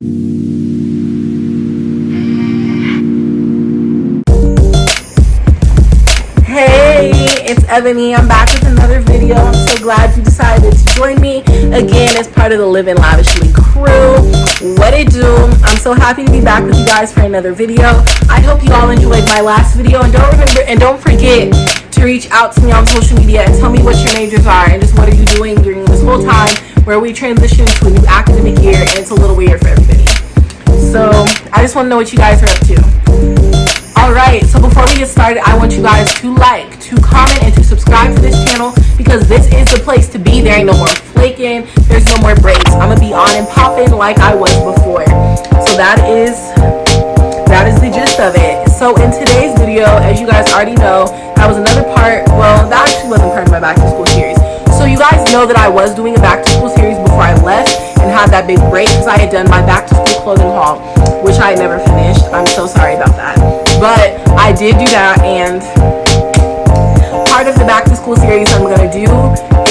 Hey, it's Ebony. I'm back with another video. I'm so glad you decided to join me again as part of the Live in Lavishly crew. What it do? I'm so happy to be back with you guys for another video. I hope you all enjoyed my last video, and don't forget to reach out to me on social media and tell me what your majors are and just what are you doing during this whole time where we transition to a new academic year and it's a little weird for everybody. So I just want to know what you guys are up to. Alright, so before we get started, I want you guys to like, to comment, and to subscribe to this channel because this is the place to be. There ain't no more flaking, there's no more breaks. I'm gonna be on and popping like I was before. So that is the gist of it. So in today's video, as you guys already know, that was another part, well, that actually wasn't part of my back to school series. So you guys know that I was doing a back to school series before I left and had that big break because I had done my back to school clothing haul, which I never finished. I'm so sorry about that. But I did do that, and part of the back to school series I'm going to do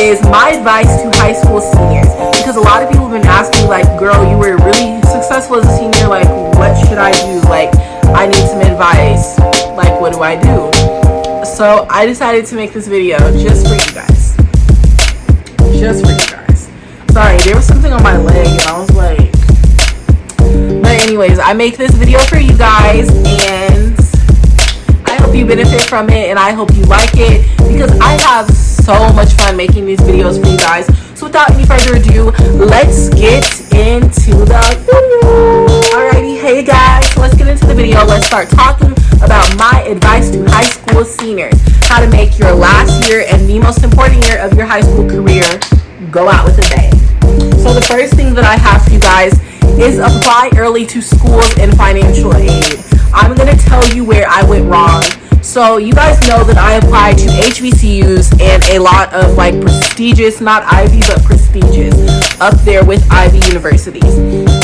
is my advice to high school seniors, because a lot of people have been asking, like, girl, you were really successful as a senior, like, what should I do? Like, I need some advice. Like, what do I do? So I decided to make this video just for you guys. Just for you guys. Sorry, there was something on my leg and I was like, but anyways, I make this video for you guys and I hope you benefit from it and I hope you like it because I have so much fun making these videos for you guys. So without any further ado, let's get into the video. Alrighty, hey guys, so let's get into the video. Let's start talking about my advice to high school seniors. How to make your last year and the most important year of your high school career go out with a bang. So the first thing that I have for you guys is apply early to schools and financial aid. I'm going to tell you where I went wrong. So you guys know that I applied to HBCUs and a lot of like prestigious, not Ivy, but prestigious, up there with Ivy universities.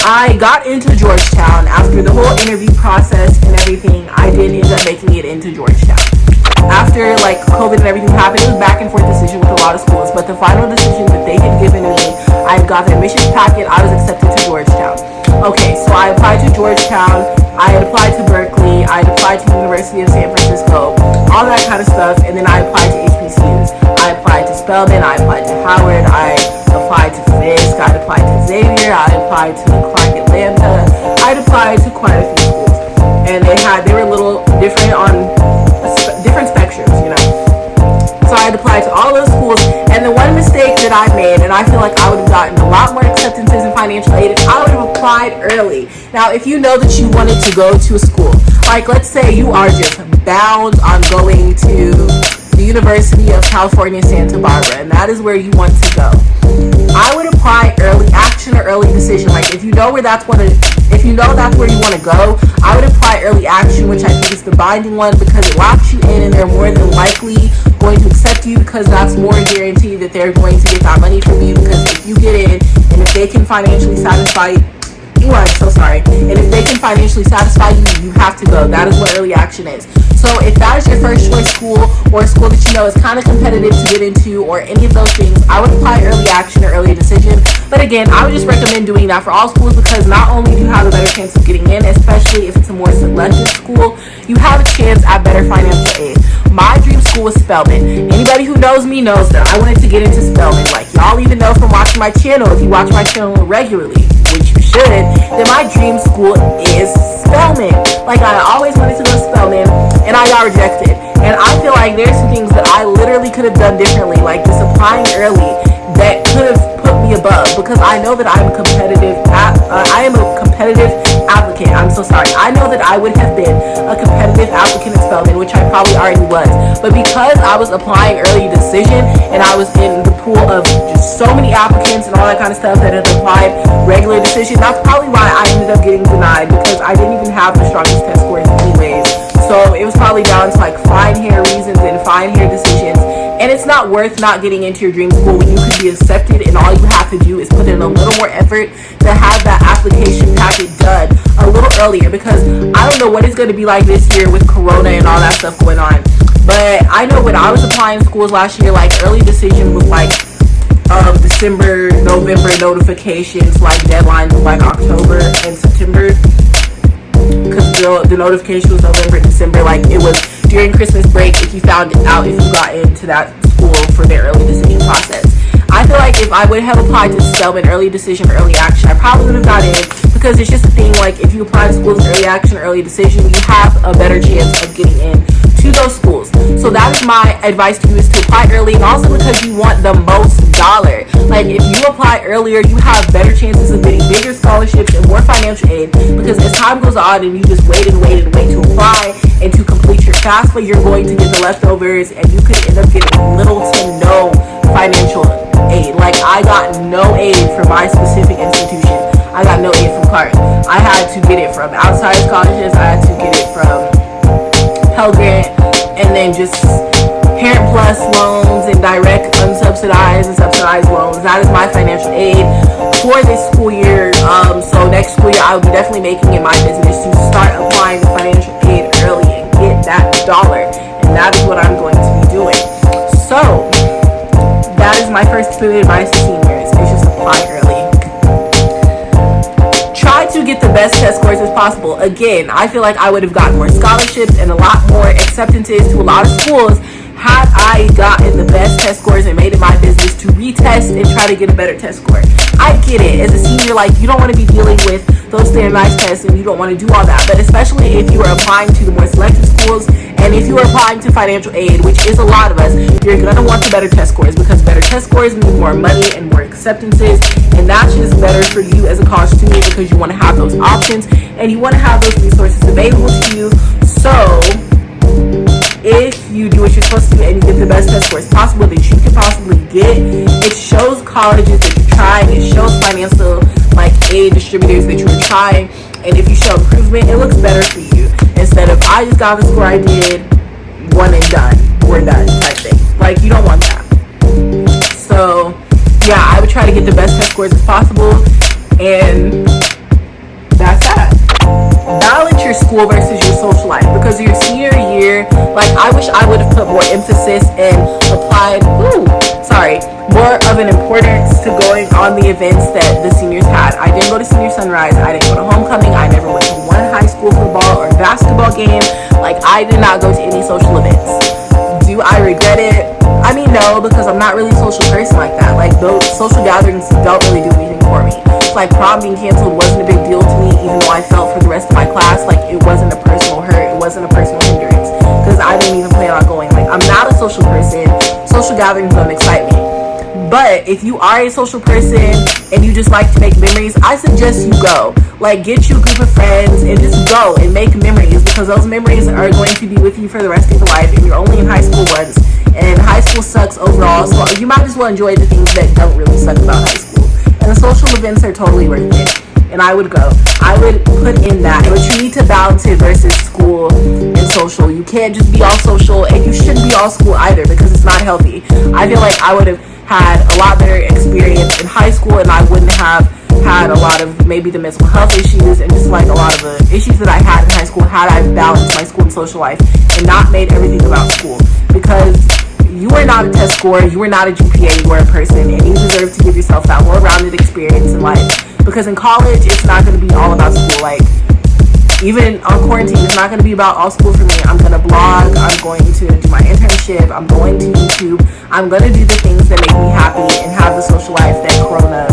I got into Georgetown after the whole interview process and everything. I did end up making it into Georgetown. After like COVID and everything happened, it was back and forth decision with a lot of schools, but the final decision that they had given me, I got the admissions packet, I was accepted to Georgetown. Okay, so I applied to Georgetown, I had applied to Berkeley, I had applied to the University of San Francisco, all that kind of stuff, and then I applied to HBCUs. I applied to Spelman, I applied to Howard, I applied to Fisk, I applied to Xavier, I applied to Clark Atlanta, I applied to quite a few schools, and they were a little different on different spectrums, you know. So I had applied to all those schools, and the one mistake that I made, and I feel like I would have gotten a lot more acceptances in financial aid if I would have applied early. Now, if you know that you wanted to go to a school, like let's say you are just bound on going to the University of California, Santa Barbara, and that is where you want to go, I would apply early action or early decision. Like if you know that's where you want to go, I would apply early action, which I think is the binding one because it locks you in and they're more than likely going to accept you because that's more guaranteed that they're going to get that money from you, because if you get in and if they can financially satisfy you, I'm so sorry, and if they can financially satisfy you, you have to go. That is what early action is. So if that is your first choice school or a school that you know is kind of competitive to get into or any of those things, I would apply early action or early decision. But again, I would just recommend doing that for all schools because not only do you have a better chance of getting in, especially if it's a more selective school, you have a chance at better financial aid. My dream school was Spelman. Anybody who knows me knows that I wanted to get into Spelman. Like y'all even know from watching my channel, if you watch my channel regularly, which you should, then my dream school is Spelman. Like I always wanted to go to Spelman and I got rejected. And I feel like there's some things that I literally could have done differently, like just applying early that could have put me above, because I know that I am a competitive applicant. I'm so sorry. I know that I would have been a competitive applicant at Spelman, which I probably already was. But because I was applying early decision and I was in the pool of just so many applicants and all that kind of stuff that had applied regular decision, that's probably why I ended up getting denied, because I didn't even have the strongest test scores anyways. So it was probably down to like fine hair reasons and fine hair decisions. And it's not worth not getting into your dream school when you could be accepted and all you have to do is put in a little more effort to have that application packet done a little earlier, because I don't know what it's going to be like this year with Corona and all that stuff going on. But I know when I was applying schools last year, like early decision was like December, November notifications, like deadlines of like October and September, because the notification was November and December. Like, it was during Christmas break if you found out if you got into that school for their early decision process. I feel like if I would have applied to Spelman early decision, early action, I probably would have got in, because it's just a thing, like, if you apply to schools early action, early decision, you have a better chance of getting in to those schools. So that is my advice to you, is to apply early, and also because you want the most dollar. Like, if you apply earlier, you have better chances of getting bigger scholarships and more financial aid, because as time goes on and you just wait and wait and wait to apply and to complete your FAFSA, you're going to get the leftovers, and you could end up getting little to no financial aid. Like, I got no aid from my specific institution. I got no aid from CART. I had to get it from outside scholarships. I had to get it from Pell Grant, and then just Parent Plus loans and direct unsubsidized and subsidized loans. That is my financial aid for this school year. So next school year, I will be definitely making it my business to start applying the financial aid early and get that dollar. And that is what I'm going to be doing. So that is my first piece of advice to seniors, is just apply early. Try to get the best test scores as possible. Again, I feel like I would have gotten more scholarships and a lot more acceptances to a lot of schools had I gotten the best test scores and made it my business to retest and try to get a better test score. I get it. As a senior, like, you don't want to be dealing with those standardized tests and you don't want to do all that. But especially if you are applying to the more selective schools, and if you are applying to financial aid, which is a lot of us, you're going to want the better test scores, because better test scores mean more money and more acceptances, and that's just better for you as a college student, because you want to have those options and you want to have those resources available to you. So if you do what you're supposed to do and you get the best test scores possible that you can possibly get, it shows colleges that you're trying. It shows financial, like, aid distributors that you are trying. And if you show improvement, it looks better for you, instead of, I just got the score I did, one and done, we're done type thing. Like, you don't want that. So yeah, I would try to get the best test scores as possible, and that's that. Balance your school versus your social life, because your senior year, like, I wish I would have put more emphasis and applied more of an importance to going on the events that the seniors had. I didn't go to senior sunrise, I didn't go to homecoming, I never went to one high school football or basketball game. Like, I did not go to any social events. Do I regret it? I mean, no, because I'm not really a social person like that. Like, those social gatherings don't really do anything for me. It's like prom being canceled wasn't a big deal to me, even though I felt for the rest of my class like it wasn't a personal hurt, it wasn't a personal hindrance, because I didn't even plan on going. Like, I'm not a social person. Social gatherings don't excite me. But if you are a social person and you just like to make memories, I suggest you go. Like, get you a group of friends and just go and make memories, because those memories are going to be with you for the rest of your life, and you're only in high school once, and high school sucks overall, so you might as well enjoy the things that don't really suck about high school. And the social events are totally worth it, and I would go. I would put in that, but you need to balance it versus school and social. You can't just be all social, and you shouldn't be all school either, because it's not healthy. I feel like I would have had a lot better experience in high school, and I wouldn't have had a lot of maybe the mental health issues and just like a lot of the issues that I had in high school had I balanced my school and social life and not made everything about school. Because you are not a test score, you are not a GPA, you are a person, and you deserve to give yourself that well-rounded experience in life. Because in college, it's not going to be all about school. Like, even on quarantine, it's not going to be about all school for me. I'm going to blog, I'm going to do my internship, I'm going to YouTube, I'm going to do the things that make me happy and have the social life that Corona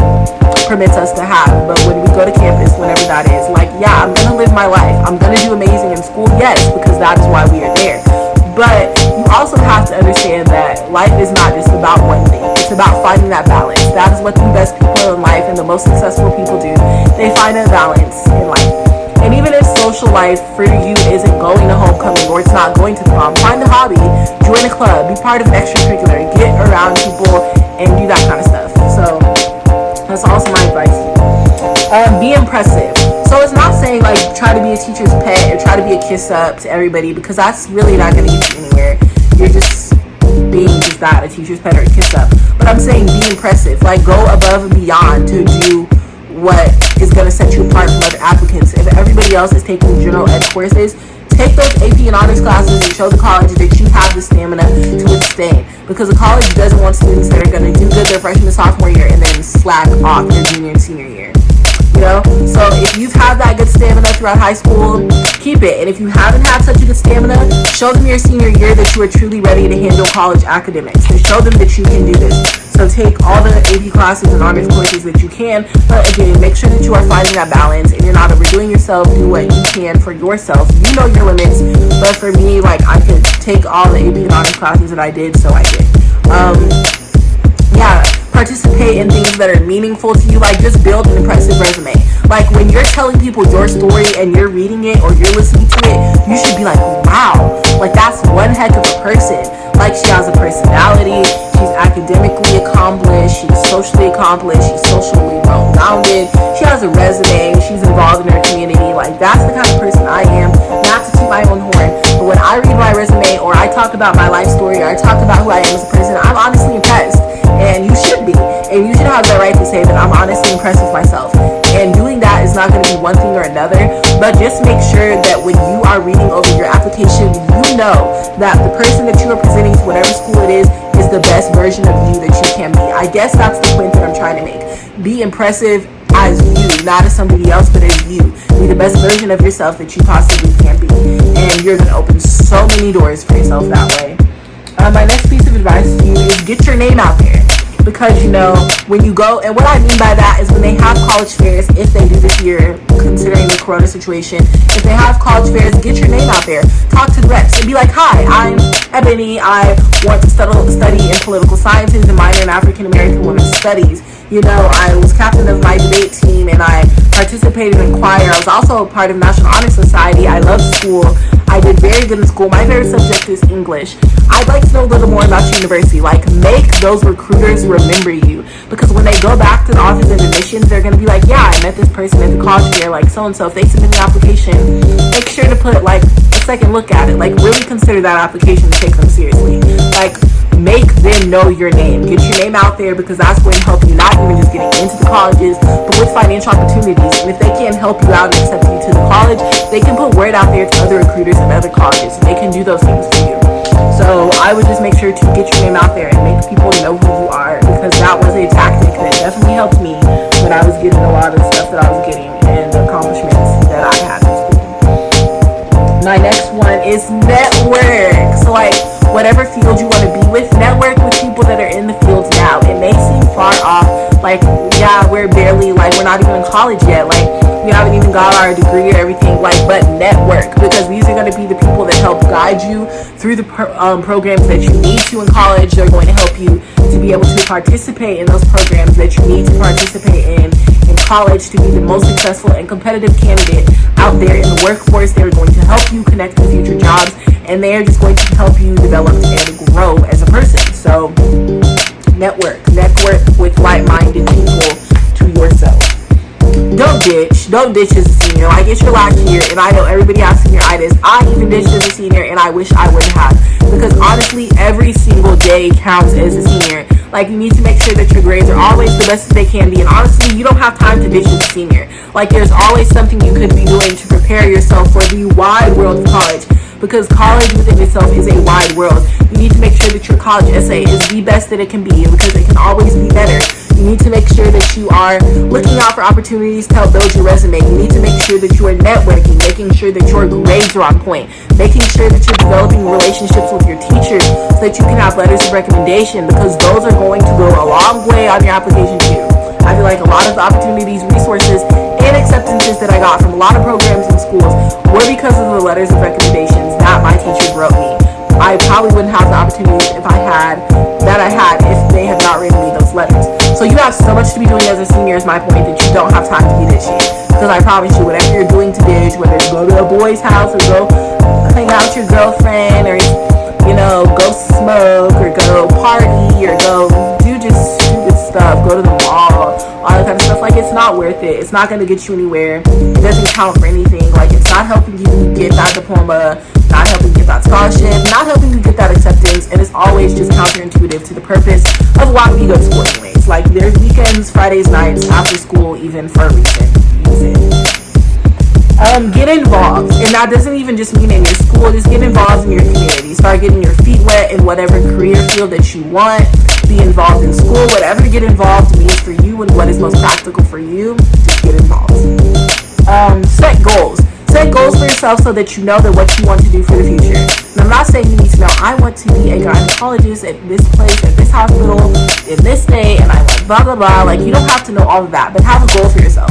permits us to have. But when we go to campus, whenever that is, like, yeah, I'm going to live my life. I'm going to do amazing in school, yes, because that is why we are there. But you also have to understand that life is not just about one thing. It's about finding that balance. That is what the best people in life and the most successful people do. They find a balance in life. And even if social life for you isn't going to homecoming or it's not going to prom, find a hobby, join a club, be part of an extracurricular, get around people, and do that kind of stuff. So that's also my advice to you. Be impressive. So it's not saying like try to be a teacher's pet or try to be a kiss up to everybody, because that's really not going to get you anywhere. You're just being just that, a teacher's pet or a kiss up. But I'm saying be impressive. Like, go above and beyond to do what is going to set you apart from other applicants. If everybody else is taking general ed courses, Take those AP and honors classes and show the college that you have the stamina to withstand. Because the college doesn't want students that are going to do good their freshman and sophomore year and then slack off their junior and senior year. You know, so if you've had that good stamina throughout high school, keep it. And if you haven't had such a good stamina, show them your senior year that you are truly ready to handle college academics, and show them that you can do this. So take all the AP classes and honors courses that you can, but again, make sure that you are finding that balance and you're not overdoing yourself. Do what you can for yourself. You know your limits, but for me, like, I could take all the AP and honors classes that I did, so I did. Participate in things that are meaningful to you. Like, just build an impressive resume. Like, when you're telling people your story and you're reading it or you're listening to it, you should be like, wow, like, that's one heck of a person. Like, she has a personality, she's academically accomplished, she's socially accomplished, she's socially well-rounded, she has a resume, she's involved in her community. Like, that's the kind of person I am. Not to toot my own horn, but when I read my resume or I talk about my life story or I talk about who I am as a person, I'm honestly impressed. And you should be. And you should have the right to say that I'm honestly impressed with myself. And doing that is not going to be one thing or another, but just make sure that when you are reading over your application, you know that the person that you are presenting to whatever school it is the best version of you that you can be. I guess that's the point that I'm trying to make. Be impressive as you, not as somebody else, but as you. Be the best version of yourself that you possibly can be. And you're going to open so many doors for yourself that way. My next piece of advice to you is get your name out there. Because, you know, when you go, and what I mean by that is when they have college fairs, if they do this year, considering the corona situation, if they have college fairs, get your name out there. Talk to the reps and be like, hi, I'm Ebony. I want to study in political sciences and minor in African American women's studies. You know, I was captain of my debate team and I participated in choir. I was also a part of National Honor Society. I love school. I did very good in school. My favorite subject is English. I'd like to know a little more about your university. Like, make those recruiters remember you. Because when they go back to the office of admissions, they're going to be like, yeah, I met this person at the college fair, like so-and-so. If they submit an application, make sure to put, like, a second look at it. Like, really consider that application and take them seriously. Like, make them know your name. Get your name out there, because that's going to help you not even just getting into the colleges, but with financial opportunities. And if they can't help you out and accept you to the college, they can put word out there to other recruiters and other colleges. They can do those things for you. So I would just make sure to get your name out there and make people know who you are, because that was a tactic that definitely helped me when I was getting a lot of the stuff that I was getting and the accomplishments that I had in school. My next one is network. So, like, whatever field you want to be with, network with people that are in the fields now. It may seem far off, like, yeah, we're not even in college yet, like, we haven't even got our degree or everything, like, but network, because these are going to be the people that help guide you through the programs that you need to in college. They're going to help you to be able to participate in those programs that you need to participate in college to be the most successful and competitive candidate out there in the workforce. They're going to help you connect to future jobs, and they are just going to help you develop and grow as a person. So network with like-minded people to yourself. Don't ditch as a senior. Like, it's your last year, and I know everybody has senioritis. I even ditched as a senior, and I wish I wouldn't have, because honestly, every single day counts as a senior. Like, you need to make sure that your grades are always the best that they can be, and honestly, you don't have time to ditch as a senior. Like, there's always something you could be doing to prepare yourself for the wide world of college, because college within itself is a wide world. You need to make sure that your college essay is the best that it can be, because it can always be better. You need to make sure that you are looking out for opportunities to help build your resume. You need to make sure that you are networking, making sure that your grades are on point, making sure that you're developing relationships with your teachers so that you can have letters of recommendation, because those are going to go a long way on your application too. I feel like a lot of the opportunities, resources, and acceptances that I got from a lot of programs and schools were because of the letters of recommendations that my teachers wrote me. I probably wouldn't have the opportunities if if they had not written me those letters. So you have so much to be doing as a senior, is my point, that you don't have time to be ditching. Because I promise you, whatever you're doing to ditch, whether it's go to a boy's house or go hang out with your girlfriend, or, you know, go smoke or go party or go do just stupid stuff, go to the mall, all that kind of stuff, like, it's not worth it. It's not going to get you anywhere. It doesn't count for anything. Like, it's not helping you get that diploma, not helping you get that scholarship, not helping you get that acceptance, and it's always just counterintuitive to the purpose of why we go to school anyways. Like, there's weekends, Fridays, nights, after school, even for a reason. Get involved. And that doesn't even just mean in your school. Just get involved in your community. Start getting your feet wet in whatever career field that you want. Be involved in school. Whatever to get involved means for you and what is most practical for you, just get involved. Set goals. Set goals for yourself so that you know that what you want to do for the future. And I'm not saying you need to know, I want to be a gynecologist at this place, at this hospital, in this state, and I want blah, blah, blah. Like, you don't have to know all of that, but have a goal for yourself.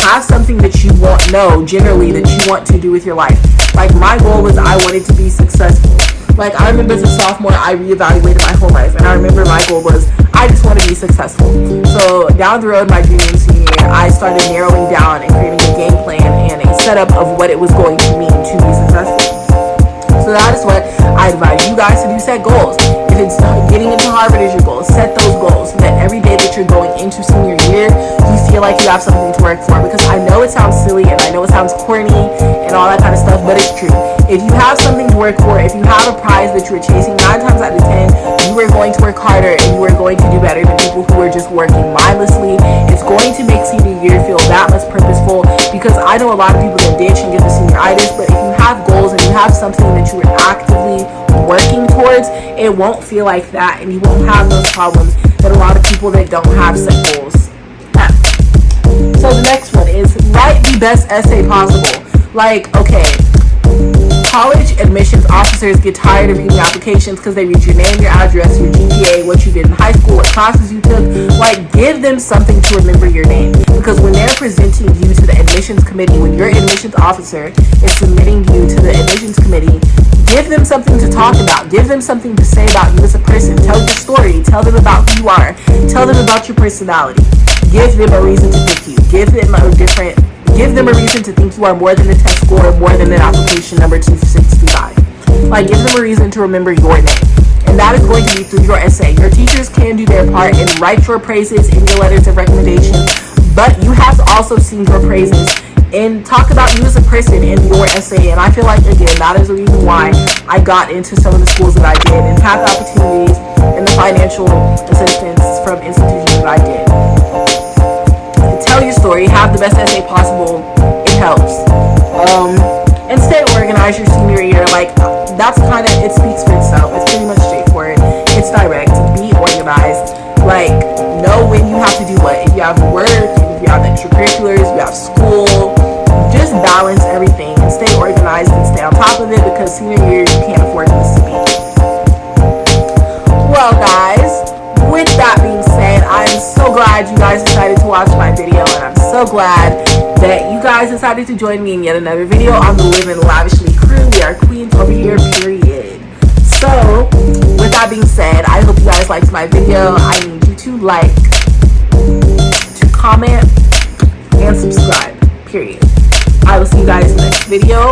Have something that you know generally that you want to do with your life. Like, my goal was I wanted to be successful. Like, I remember as a sophomore, I reevaluated my whole life, and I remember my goal was I just want to be successful. So down the road, my junior and senior year, I started narrowing down and creating a game plan and a setup of what it was going to mean to be successful. So that is what I advise you guys to do. Set goals. If it's getting into Harvard is your goal, set those goals so that every day that you're going into senior year, you feel like you have something to work for. Because I know it sounds silly and I know it sounds corny and all that kind of stuff, but it's true. If you have something to work for, if you have a prize that you're chasing, 9 times out of 10, you are going to work harder and you are going to do better than people who are just working mindlessly. It's going to make senior year feel that much purposeful, because I know a lot of people that ditch and get the senioritis, but if you have goals and you have something that you are actively working towards, it won't feel like that, and you won't have those problems that a lot of people that don't have set goals have. So the next one is write the best essay possible. Like, okay, college admissions officers get tired of reading applications because they read your name, your address, your GPA, what you did in high school, what classes you took. Like, give them something to remember your name, because when they're presenting you to the admissions committee, when your admissions officer is submitting you to the admissions committee, give them something to talk about. Give them something to say about you as a person. Tell your story. Tell them about who you are. Tell them about your personality. Give them a reason to pick you. Give them a reason to think you are more than the test score, more than an application number 265. Like, give them a reason to remember your name. And that is going to be through your essay. Your teachers can do their part and write your praises in your letters of recommendation, but you have to also sing your praises and talk about you as a person in your essay. And I feel like, again, that is the reason why I got into some of the schools that I did and had the opportunities and the financial assistance from institutions that I did. Tell your story, have the best essay possible. It helps. And stay organized your senior year. Like, that's kind of, it speaks for itself. It's pretty much straightforward. It's direct. Be organized. Like, know when you have to do what. If you have work, if you have extracurriculars, if you have school, just balance everything and stay organized and stay on top of it, because senior year you can't afford to miss a beat. Well, guys, with that being said, I'm so glad you guys decided to watch my video, and I'm so glad that you guys decided to join me in yet another video on the Living Lavishly crew. We are queens over here, period. So, with that being said, I hope you guys liked my video. I need you to like, to comment, and subscribe, period. I will see you guys in the next video.